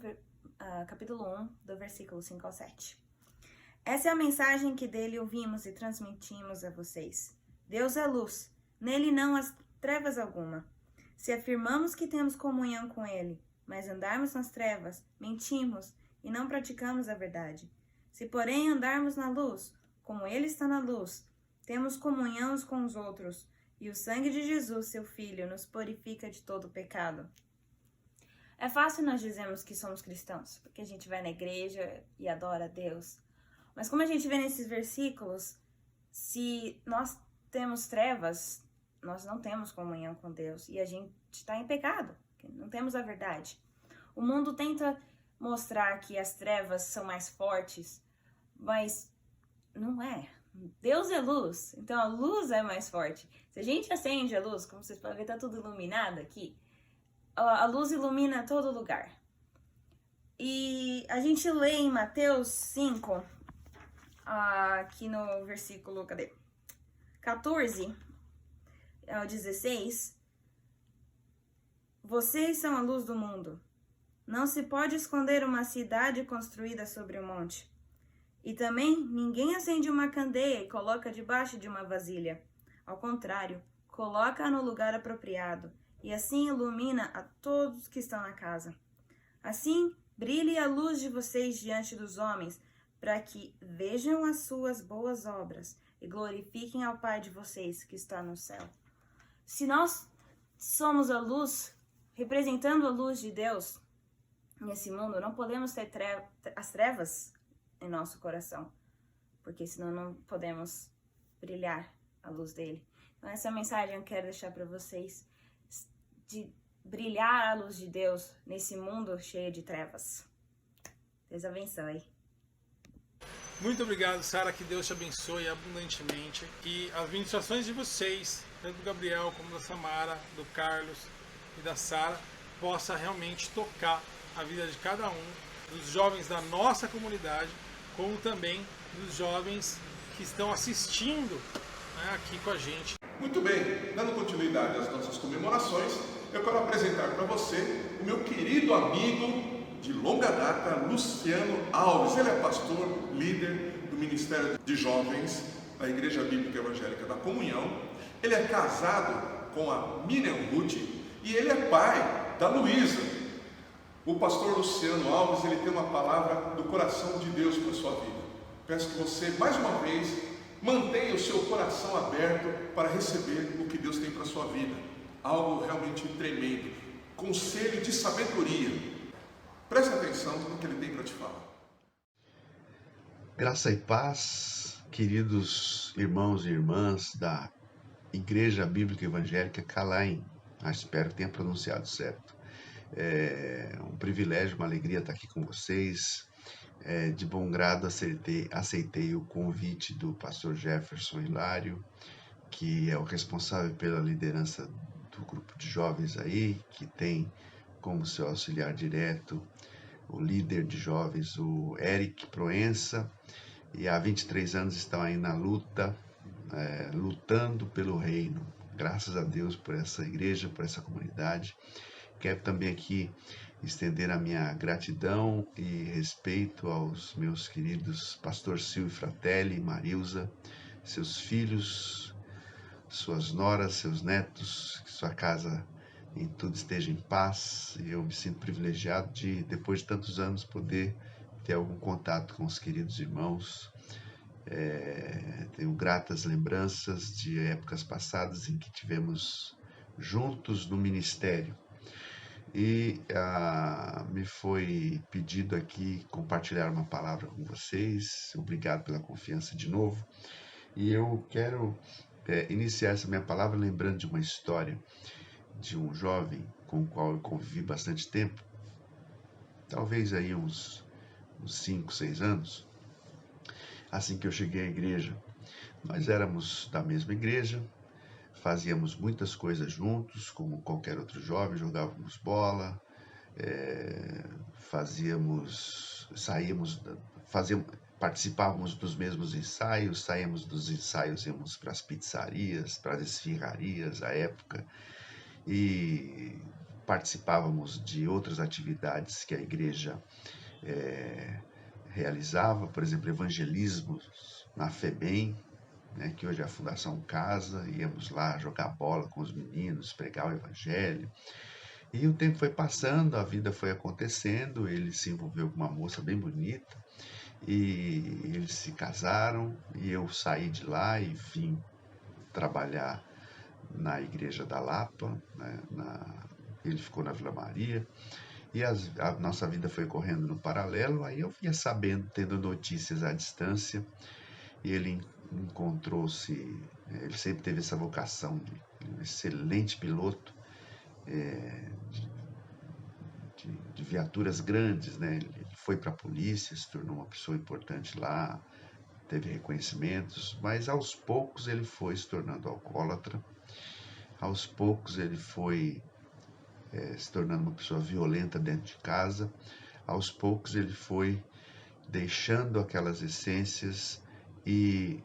capítulo 1, do versículo 5 ao 7. Essa é a mensagem que dele ouvimos e transmitimos a vocês. Deus é luz, nele não há trevas alguma. Se afirmamos que temos comunhão com ele, mas andarmos nas trevas, mentimos e não praticamos a verdade. Se porém andarmos na luz, como ele está na luz, temos comunhão uns com os outros, e o sangue de Jesus, seu Filho, nos purifica de todo pecado. É fácil nós dizermos que somos cristãos, porque a gente vai na igreja e adora a Deus. Mas como a gente vê nesses versículos, se nós temos trevas, nós não temos comunhão com Deus, e a gente está em pecado, não temos a verdade. O mundo tenta mostrar que as trevas são mais fortes, mas não é. Deus é luz, então a luz é mais forte. Se a gente acende a luz, como vocês podem ver, está tudo iluminado aqui. A luz ilumina todo lugar. E a gente lê em Mateus 5, aqui no versículo 14 ao 16. Vocês são a luz do mundo. Não se pode esconder uma cidade construída sobre um monte. E também ninguém acende uma candeia e coloca debaixo de uma vasilha. Ao contrário, coloca-a no lugar apropriado, e assim ilumina a todos que estão na casa. Assim, brilhe a luz de vocês diante dos homens, para que vejam as suas boas obras e glorifiquem ao Pai de vocês que está no céu. Se nós somos a luz, representando a luz de Deus nesse mundo, não podemos ter as trevas em nosso coração, porque senão não podemos brilhar a luz dele. Então essa mensagem eu quero deixar para vocês, de brilhar a luz de Deus nesse mundo cheio de trevas. Deus abençoe. Muito obrigado, Sara, que Deus te abençoe abundantemente, que as ministrações de vocês, tanto do Gabriel como da Samara, do Carlos e da Sara, possa realmente tocar a vida de cada um, dos jovens da nossa comunidade, como também dos jovens que estão assistindo, né, aqui com a gente. Muito bem, dando continuidade às nossas comemorações, eu quero apresentar para você o meu querido amigo de longa data, Luciano Alves. Ele é pastor, líder do Ministério de Jovens da Igreja Bíblica Evangélica da Comunhão. Ele é casado com a Miriam Ruth e ele é pai da Luísa. O pastor Luciano Alves, ele tem uma palavra do coração de Deus para a sua vida. Peço que você, mais uma vez, mantenha o seu coração aberto para receber o que Deus tem para a sua vida. Algo realmente tremendo. Conselho de sabedoria. Preste atenção no que ele tem para te falar. Graça e paz, queridos irmãos e irmãs da Igreja Bíblica Evangélica Calaim. Espero que tenha pronunciado certo. É um privilégio, uma alegria estar aqui com vocês. de bom grado aceitei o convite do pastor Jefferson Hilário, que é o responsável pela liderança do grupo de jovens aí, que tem como seu auxiliar direto o líder de jovens, o Eric Proença, e há 23 anos estão aí na luta, lutando pelo reino. Graças a Deus por essa igreja, por essa comunidade. Quero também aqui estender a minha gratidão e respeito aos meus queridos pastor Silvio Fratelli, Marilza, seus filhos, suas noras, seus netos, que sua casa em tudo esteja em paz. E eu me sinto privilegiado de, depois de tantos anos, poder ter algum contato com os queridos irmãos. Tenho gratas lembranças de épocas passadas em que tivemos juntos no ministério. E me foi pedido aqui compartilhar uma palavra com vocês. Obrigado pela confiança de novo. E eu quero iniciar essa minha palavra lembrando de uma história de um jovem com o qual eu convivi bastante tempo, talvez aí uns 5, 6 anos, assim que eu cheguei à igreja. Nós éramos da mesma igreja, fazíamos muitas coisas juntos, como qualquer outro jovem, jogávamos bola, participávamos dos mesmos ensaios, saíamos dos ensaios, íamos para as pizzarias, para as esfirrarias à época, e participávamos de outras atividades que a igreja realizava, por exemplo, evangelismo na FEBEM, né, que hoje é a Fundação Casa. Íamos lá jogar bola com os meninos, pregar o evangelho. E o tempo foi passando, a vida foi acontecendo, ele se envolveu com uma moça bem bonita, e eles se casaram, e eu saí de lá e vim trabalhar na Igreja da Lapa, né, ele ficou na Vila Maria, e a nossa vida foi correndo no paralelo. Aí eu ia sabendo, tendo notícias à distância, e ele encontrou-se, ele sempre teve essa vocação de um excelente piloto, de viaturas grandes, né? Ele foi para a polícia, se tornou uma pessoa importante lá, teve reconhecimentos, mas aos poucos ele foi se tornando alcoólatra, aos poucos ele foi se tornando uma pessoa violenta dentro de casa, aos poucos ele foi deixando aquelas essências e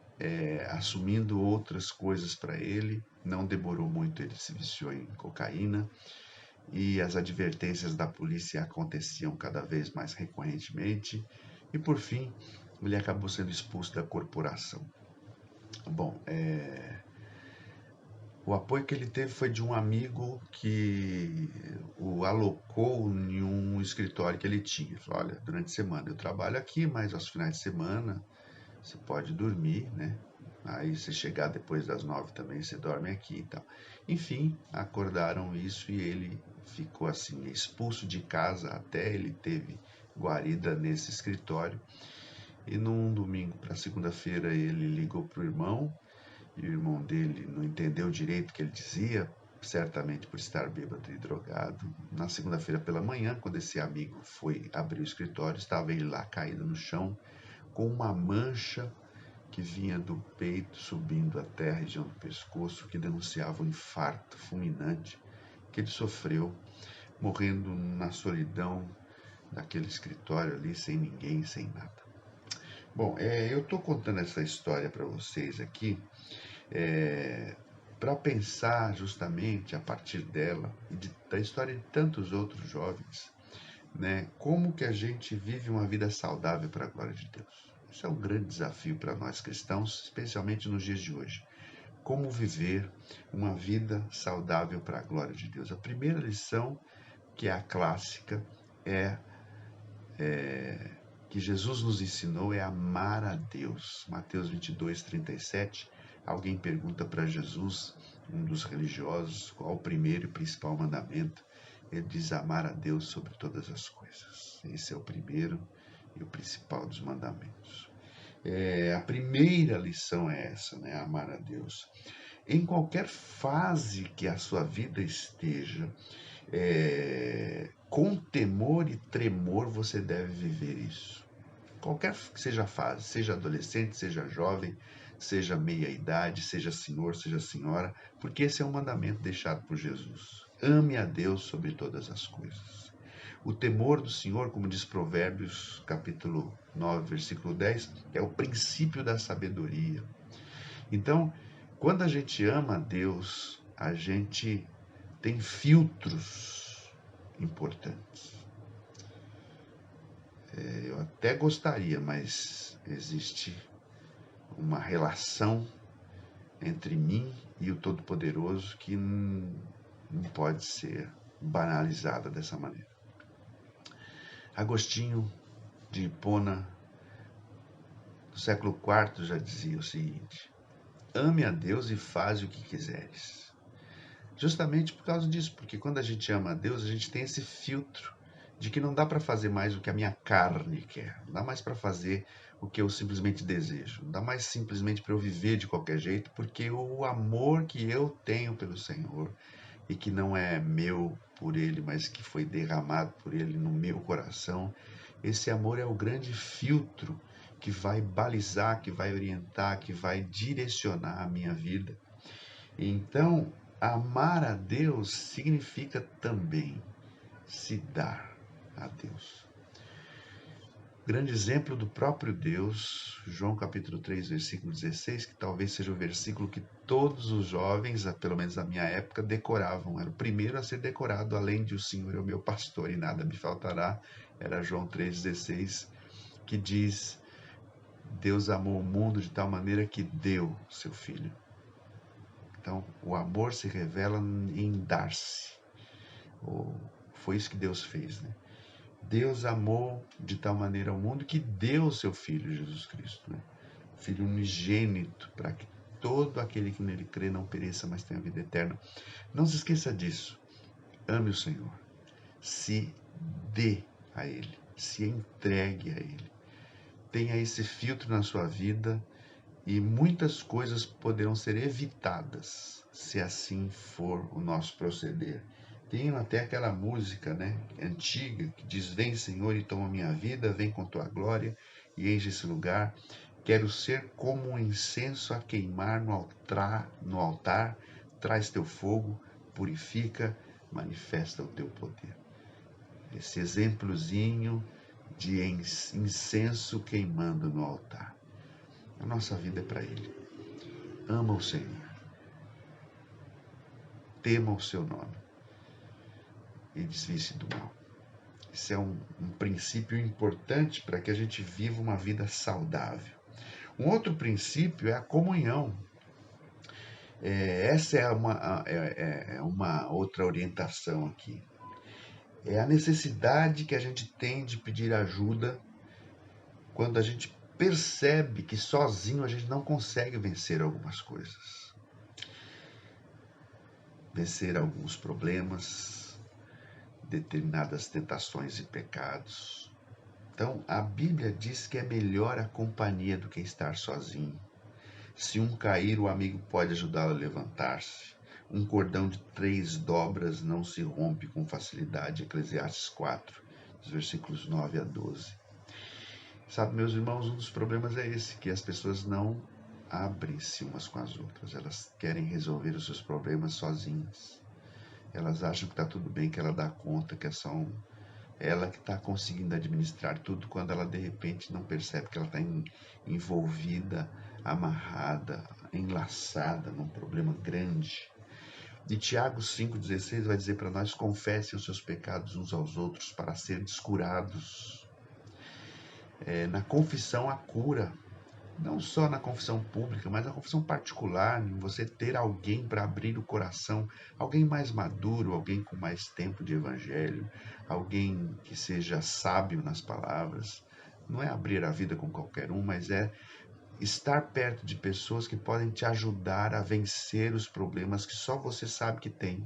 assumindo outras coisas para ele. Não demorou muito, ele se viciou em cocaína, e as advertências da polícia aconteciam cada vez mais recorrentemente, e por fim ele acabou sendo expulso da corporação. Bom, o apoio que ele teve foi de um amigo que o alocou em um escritório que ele tinha. Ele falou: olha, durante a semana eu trabalho aqui, mas aos finais de semana você pode dormir, né? Aí se chegar depois das 9 também, você dorme aqui e tal. Enfim, acordaram isso e ele ficou assim, expulso de casa, até ele teve guarida nesse escritório. E num domingo para segunda-feira ele ligou para o irmão, e o irmão dele não entendeu direito o que ele dizia, certamente por estar bêbado e drogado. Na segunda-feira pela manhã, quando esse amigo foi abrir o escritório, estava ele lá caído no chão, com uma mancha que vinha do peito, subindo até a região do pescoço, que denunciava um infarto fulminante que ele sofreu, morrendo na solidão daquele escritório ali, sem ninguém, sem nada. Bom, eu estou contando essa história para vocês aqui para pensar justamente a partir dela e da história de tantos outros jovens, né, como que a gente vive uma vida saudável para a glória de Deus. Isso é um grande desafio para nós cristãos, especialmente nos dias de hoje. Como viver uma vida saudável para a glória de Deus. A primeira lição, que é a clássica, que Jesus nos ensinou, é amar a Deus. Mateus 22:37, alguém pergunta para Jesus, um dos religiosos, qual o primeiro e principal mandamento. Ele diz: amar a Deus sobre todas as coisas. Esse é o primeiro e o principal dos mandamentos. A primeira lição é essa, né? Amar a Deus. Em qualquer fase que a sua vida esteja, com temor e tremor você deve viver isso. qualquer que seja a fase, seja adolescente, seja jovem, seja meia-idade, seja senhor, seja senhora, porque esse é um mandamento deixado por Jesus. Ame a Deus sobre todas as coisas. O temor do Senhor, como diz Provérbios, capítulo 9, versículo 10, é o princípio da sabedoria. Então, quando a gente ama a Deus, a gente tem filtros importantes. Eu até gostaria, mas existe uma relação entre mim e o Todo-Poderoso que não pode ser banalizada dessa maneira. Agostinho de Hipona, no século IV, já dizia o seguinte: ame a Deus e faze o que quiseres. Justamente por causa disso, porque quando a gente ama a Deus, a gente tem esse filtro de que não dá para fazer mais o que a minha carne quer, não dá mais para fazer o que eu simplesmente desejo, não dá mais simplesmente para eu viver de qualquer jeito, porque o amor que eu tenho pelo Senhor, e que não é meu por Ele, mas que foi derramado por Ele no meu coração, esse amor é o grande filtro que vai balizar, que vai orientar, que vai direcionar a minha vida. Então, amar a Deus significa também se dar a Deus. Grande exemplo do próprio Deus, João capítulo 3, versículo 16, que talvez seja o versículo que todos os jovens, pelo menos na minha época, decoravam. Era o primeiro a ser decorado, além de o Senhor é o meu pastor e nada me faltará. Era João 3,16, que diz: Deus amou o mundo de tal maneira que deu seu Filho. Então, o amor se revela em dar-se. Foi isso que Deus fez, né? Deus amou de tal maneira o mundo que deu o seu Filho, Jesus Cristo, né? Filho unigênito, para que todo aquele que nele crê não pereça, mas tenha vida eterna. Não se esqueça disso. Ame o Senhor. Se dê a Ele. Se entregue a Ele. Tenha esse filtro na sua vida e muitas coisas poderão ser evitadas se assim for o nosso proceder. Tem até aquela música, né, antiga, que diz: vem, Senhor, e toma minha vida, vem com tua glória e enche esse lugar. Quero ser como um incenso a queimar no altar, traz teu fogo, purifica, manifesta o teu poder. Esse exemplozinho de incenso queimando no altar. A nossa vida é para Ele. Ama o Senhor. Tema o seu nome. E desvie-se do mal. Esse é um princípio importante para que a gente viva uma vida saudável. Um outro princípio é a comunhão. Essa é uma outra orientação aqui. É a necessidade que a gente tem de pedir ajuda quando a gente percebe que sozinho a gente não consegue vencer algumas coisas. Vencer alguns problemas, determinadas tentações e pecados. Então, a Bíblia diz que é melhor a companhia do que estar sozinho. Se um cair, o amigo pode ajudá-lo a levantar-se. Um cordão de 3 dobras não se rompe com facilidade. Eclesiastes 4, dos versículos 9 a 12. Sabe, meus irmãos, um dos problemas é esse, que as pessoas não abrem-se umas com as outras. Elas querem resolver os seus problemas sozinhas. Elas acham que está tudo bem, que ela dá conta, que é só ela que está conseguindo administrar tudo, quando ela de repente não percebe que ela está envolvida, amarrada, enlaçada num problema grande. E Tiago 5,16 vai dizer para nós: confessem os seus pecados uns aos outros para serem curados. Na confissão há cura. Não só na confissão pública, mas na confissão particular, em você ter alguém para abrir o coração, alguém mais maduro, alguém com mais tempo de evangelho, alguém que seja sábio nas palavras. Não é abrir a vida com qualquer um, mas é estar perto de pessoas que podem te ajudar a vencer os problemas que só você sabe que tem.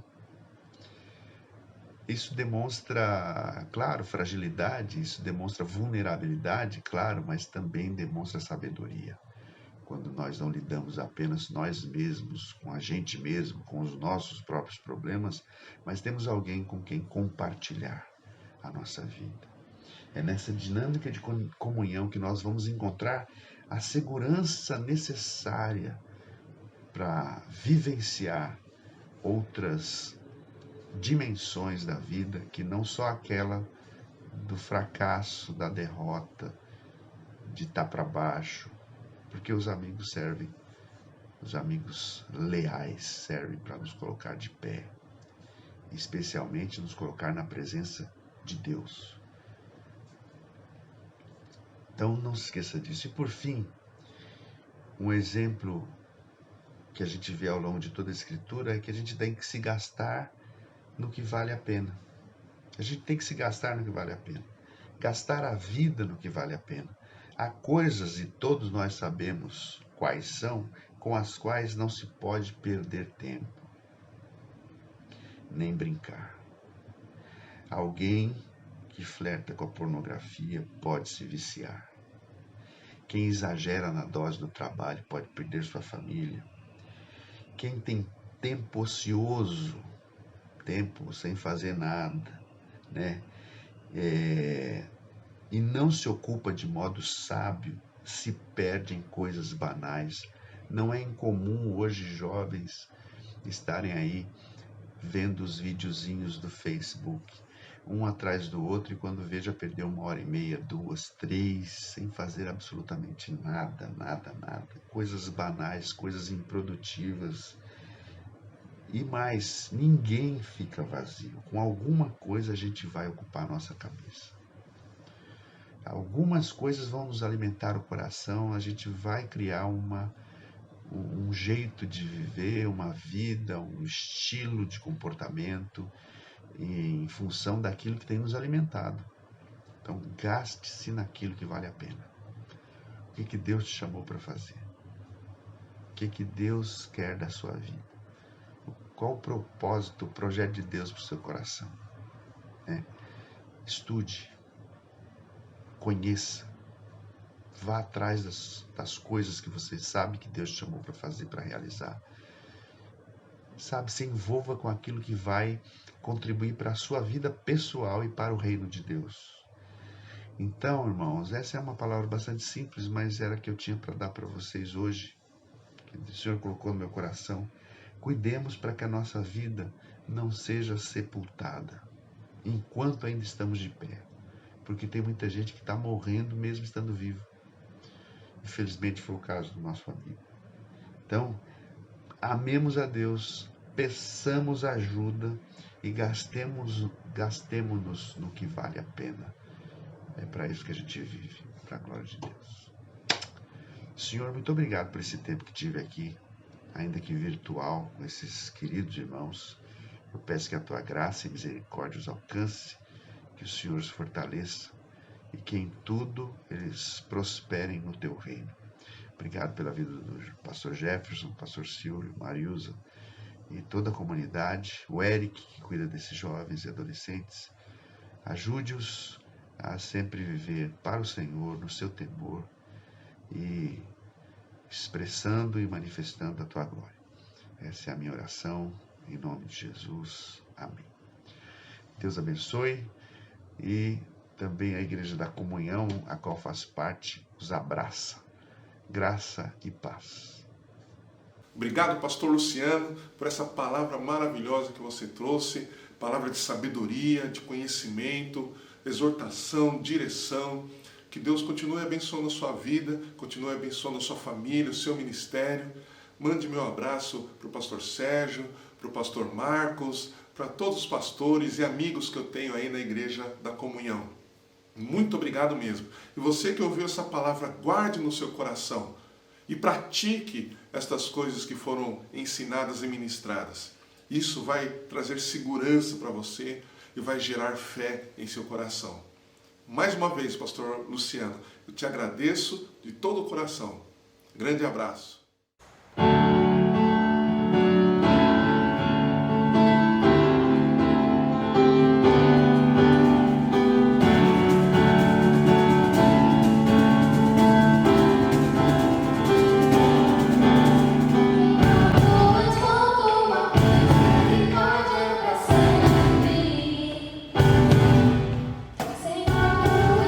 Isso demonstra, claro, fragilidade, isso demonstra vulnerabilidade, claro, mas também demonstra sabedoria. Quando nós não lidamos apenas nós mesmos, com a gente mesmo, com os nossos próprios problemas, mas temos alguém com quem compartilhar a nossa vida. É nessa dinâmica de comunhão que nós vamos encontrar a segurança necessária para vivenciar outras dimensões da vida, que não só aquela do fracasso, da derrota, de estar para baixo, porque os amigos servem, os amigos leais servem para nos colocar de pé, especialmente nos colocar na presença de Deus. Então não se esqueça disso. E por fim, um exemplo que a gente vê ao longo de toda a Escritura é que a gente tem que se gastar no que vale a pena. A gente tem que se gastar no que vale a pena. Gastar a vida no que vale a pena. Há coisas, e todos nós sabemos quais são, com as quais não se pode perder tempo, nem brincar. Alguém que flerta com a pornografia pode se viciar. Quem exagera na dose do trabalho pode perder sua família. Quem tem tempo ocioso, tempo sem fazer nada, né? E não se ocupa de modo sábio, se perde em coisas banais. Não é incomum hoje jovens estarem aí vendo os videozinhos do Facebook, um atrás do outro, e quando vê já perdeu 1h30, 2, 3, sem fazer absolutamente nada. Coisas banais, coisas improdutivas. E mais, ninguém fica vazio. Com alguma coisa a gente vai ocupar a nossa cabeça. Algumas coisas vão nos alimentar o coração, a gente vai criar um jeito de viver, uma vida, um estilo de comportamento em função daquilo que tem nos alimentado. Então, gaste-se naquilo que vale a pena. O que Deus te chamou para fazer? O que Deus quer da sua vida? Qual o propósito, o projeto de Deus para o seu coração? Estude, conheça, vá atrás das coisas que você sabe que Deus te chamou para fazer, para realizar. Sabe, se envolva com aquilo que vai contribuir para a sua vida pessoal e para o reino de Deus. Então, irmãos, essa é uma palavra bastante simples, mas era a que eu tinha para dar para vocês hoje, que o Senhor colocou no meu coração. Cuidemos para que a nossa vida não seja sepultada enquanto ainda estamos de pé, porque tem muita gente que está morrendo mesmo estando vivo. Infelizmente foi o caso do nosso amigo. Então, amemos a Deus, peçamos ajuda e gastemos-nos no que vale a pena. É para isso que a gente vive, para a glória de Deus. Senhor, muito obrigado por esse tempo que tive aqui, ainda que virtual, com esses queridos irmãos. Eu peço que a tua graça e misericórdia os alcance, que o Senhor os fortaleça e que em tudo eles prosperem no teu reino. Obrigado pela vida do pastor Jefferson, pastor Silvio, Mariusa e toda a comunidade, o Eric, que cuida desses jovens e adolescentes. Ajude-os a sempre viver para o Senhor, no seu temor e expressando e manifestando a tua glória. Essa é a minha oração, em nome de Jesus. Amém. Deus abençoe e também a Igreja da Comunhão, a qual faz parte, os abraça. Graça e paz. Obrigado, pastor Luciano, por essa palavra maravilhosa que você trouxe, palavra de sabedoria, de conhecimento, exortação, direção. Que Deus continue abençoando a sua vida, continue abençoando a sua família, o seu ministério. Mande meu abraço para o pastor Sérgio, para o pastor Marcos, para todos os pastores e amigos que eu tenho aí na Igreja da Comunhão. Muito obrigado mesmo. E você que ouviu essa palavra, guarde no seu coração e pratique estas coisas que foram ensinadas e ministradas. Isso vai trazer segurança para você e vai gerar fé em seu coração. Mais uma vez, pastor Luciano, eu te agradeço de todo o coração. Grande abraço. Senhor,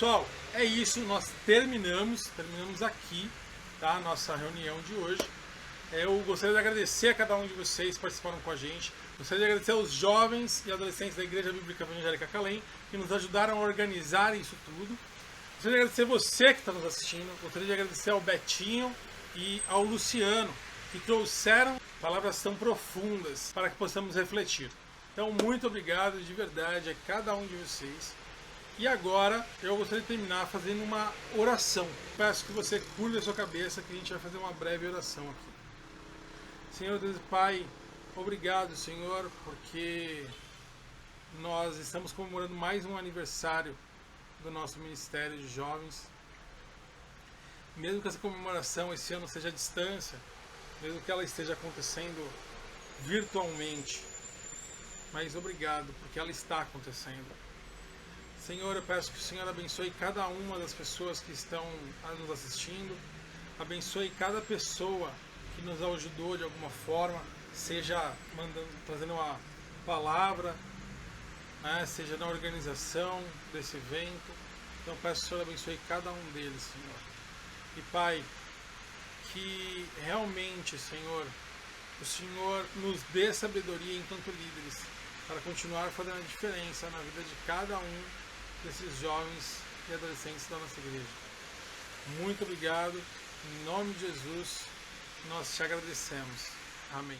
Pessoal, é isso, nós terminamos aqui, tá, a nossa reunião de hoje. Eu gostaria de agradecer a cada um de vocês que participaram com a gente. Gostaria de agradecer aos jovens e adolescentes da Igreja Bíblica Evangélica Calém, que nos ajudaram a organizar isso tudo. Gostaria de agradecer você que está nos assistindo. Gostaria de agradecer ao Betinho e ao Luciano, que trouxeram palavras tão profundas para que possamos refletir. Então, muito obrigado de verdade a cada um de vocês. E agora, eu gostaria de terminar fazendo uma oração. Peço que você curve a sua cabeça, que a gente vai fazer uma breve oração aqui. Senhor Deus e Pai, obrigado, Senhor, porque nós estamos comemorando mais um aniversário do nosso Ministério de Jovens. Mesmo que essa comemoração esse ano seja à distância, mesmo que ela esteja acontecendo virtualmente, mas obrigado, porque ela está acontecendo. Senhor, eu peço que o Senhor abençoe cada uma das pessoas que estão nos assistindo, abençoe cada pessoa que nos ajudou de alguma forma, seja trazendo uma palavra, né, seja na organização desse evento. Então peço que o Senhor abençoe cada um deles, Senhor. E Pai, que realmente, Senhor, o Senhor nos dê sabedoria enquanto líderes para continuar fazendo a diferença na vida de cada um desses jovens e adolescentes da nossa igreja. Muito obrigado. Em nome de Jesus, nós te agradecemos. Amém.